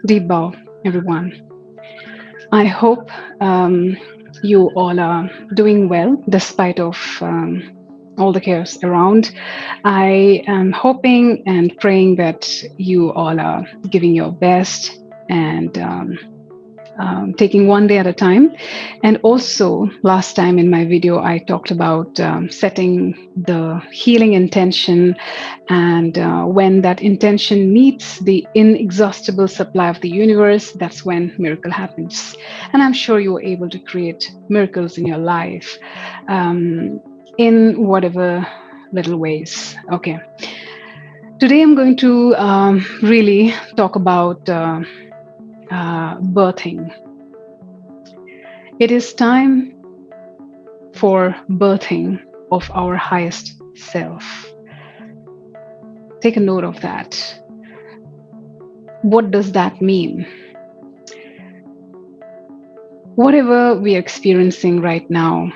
Deep bow, everyone. I hope you all are doing well despite of all the chaos around. I am hoping and praying that you all are giving your best and taking one day at a time. And also, last time in my video, I talked about setting the healing intention. And when that intention meets the inexhaustible supply of the universe, that's when miracle happens. And I'm sure you were able to create miracles in your life in whatever little ways. Okay. Today, I'm going to really talk about birthing. It is time for birthing of our highest self. Take a note of that. What does that mean? Whatever we are experiencing right now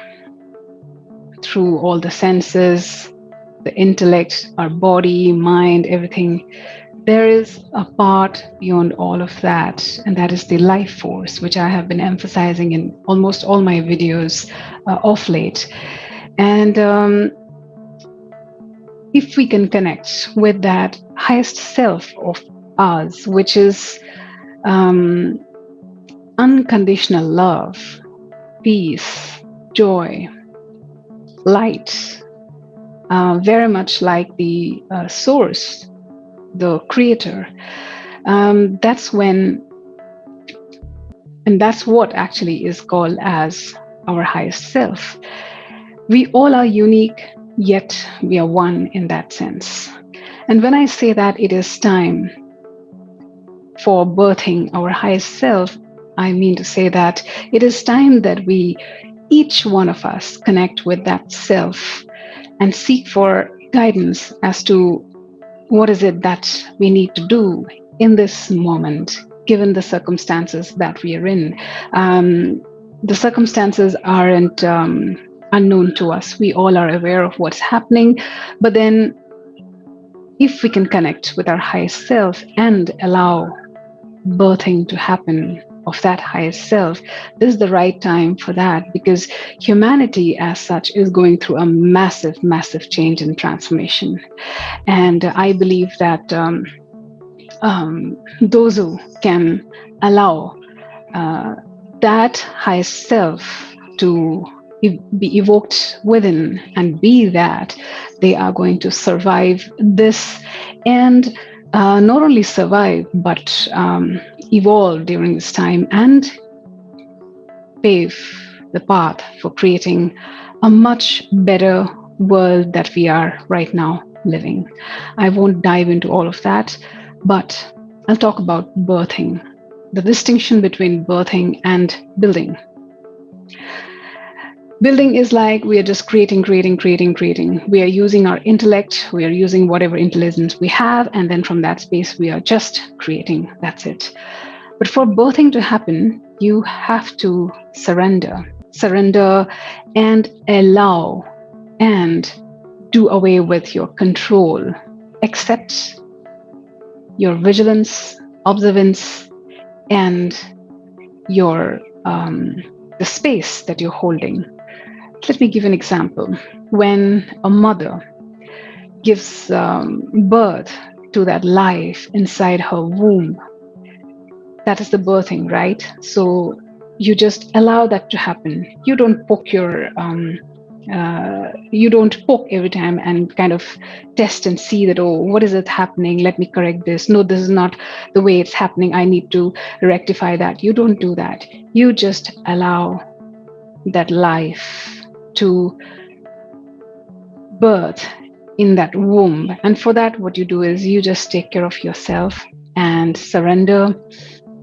through all the senses, the intellect, our body, mind, everything, there is a part beyond all of that, and that is the life force, which I have been emphasizing in almost all my videos of late. And if we can connect with that highest self of ours, which is um, unconditional love, peace, joy, light, very much like the source, the creator, that's when, and that's what actually is called as our highest self. We all are unique, yet we are one in that sense. And when I say that it is time for birthing our highest self, I mean to say that it is time that we, each one of us, connect with that self and seek for guidance as to what is it that we need to do in this moment, given the circumstances that we are in. The circumstances aren't unknown to us. We all are aware of what's happening. But then, if we can connect with our highest self and allow birthing to happen of that highest self, this is the right time for that, because humanity as such is going through a massive, massive change and transformation. And I believe that those who can allow uh, that highest self to be evoked within and be that, they are going to survive this, and not only survive but evolve during this time and pave the path for creating a much better world that we are right now living. I won't dive into all of that, but I'll talk about birthing, the distinction between birthing and building. Building is like we are just creating, creating, creating, creating. We are using our intellect, we are using whatever intelligence we have, and then from that space, we are just creating. That's it. But for birthing to happen, you have to surrender and allow and do away with your control. Accept your vigilance, observance, and your the space that you're holding. Let me give an example. When a mother gives birth to that life inside her womb, that is the birthing, right? So you just allow that to happen. You don't poke your you don't poke every time and kind of test and see that, oh, what is it happening, let me correct this, no, this is not the way it's happening, I need to rectify that. You don't do that. You just allow that life to birth in that womb. And for that, what you do is you just take care of yourself and surrender.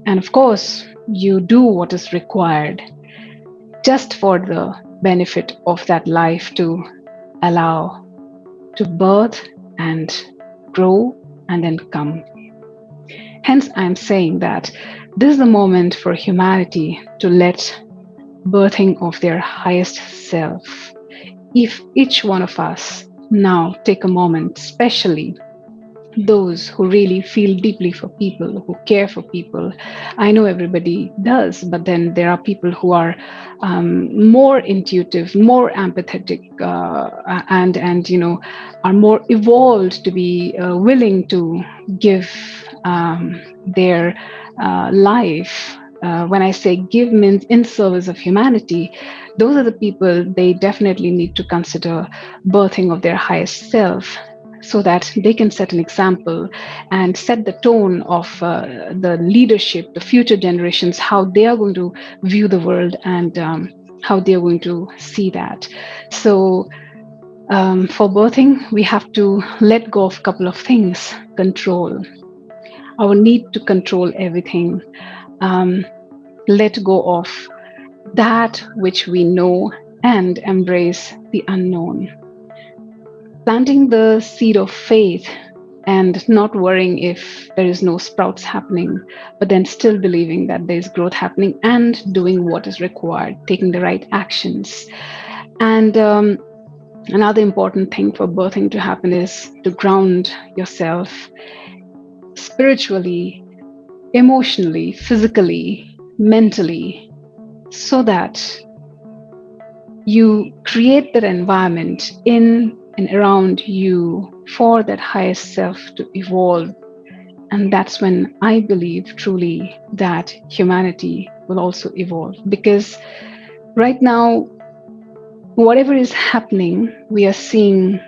And of course, you do what is required just for the benefit of that life to allow to birth and grow and then come. Hence, I'm saying that this is the moment for humanity to let birthing of their highest self. If each one of us now take a moment, especially those who really feel deeply for people, who care for people. I know everybody does, but then there are people who are more intuitive, more empathetic, and are more evolved to be willing to give their life. When I say give means in service of humanity, those are the people they definitely need to consider birthing of their highest self, so that they can set an example and set the tone of the leadership, the future generations, how they are going to view the world, and how they are going to see that. So, for birthing, we have to let go of a couple of things: control, our need to control everything, um, let go of that which we know, and embrace the unknown. Planting the seed of faith and not worrying if there is no sprouts happening, but then still believing that there's growth happening and doing what is required, taking the right actions. And another important thing for birthing to happen is to ground yourself spiritually, emotionally, physically, mentally, so that you create that environment in and around you for that highest self to evolve. And that's when I believe truly that humanity will also evolve. Because right now, whatever is happening, we are seeing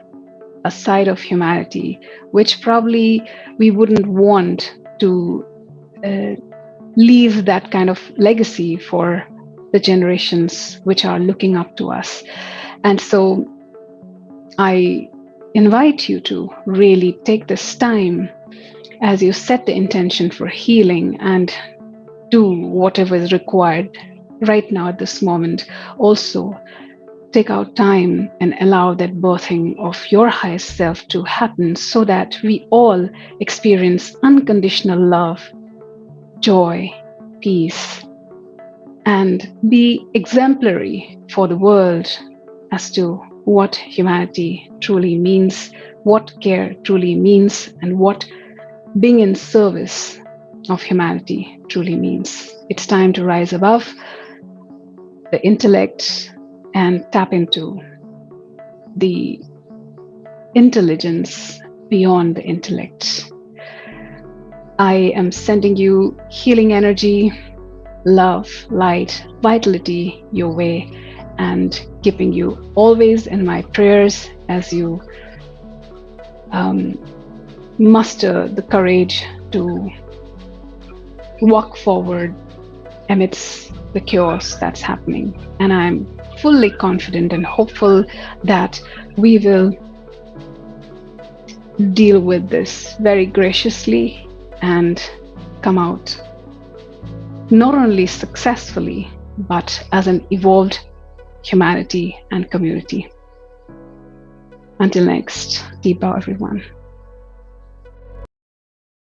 a side of humanity which probably we wouldn't want to uh, leave that kind of legacy for the generations which are looking up to us. And so I invite you to really take this time as you set the intention for healing and do whatever is required right now at this moment. Also, take out time and allow that birthing of your highest self to happen, so that we all experience unconditional love, joy, peace, and be exemplary for the world as to what humanity truly means, what care truly means, and what being in service of humanity truly means. It's time to rise above the intellect and tap into the intelligence beyond the intellect. I am sending you healing energy, love, light, vitality your way, and keeping you always in my prayers as you muster the courage to walk forward amidst the chaos that's happening. And I'm fully confident and hopeful that we will deal with this very graciously and come out not only successfully, but as an evolved humanity and community. Until next, deep bow, everyone.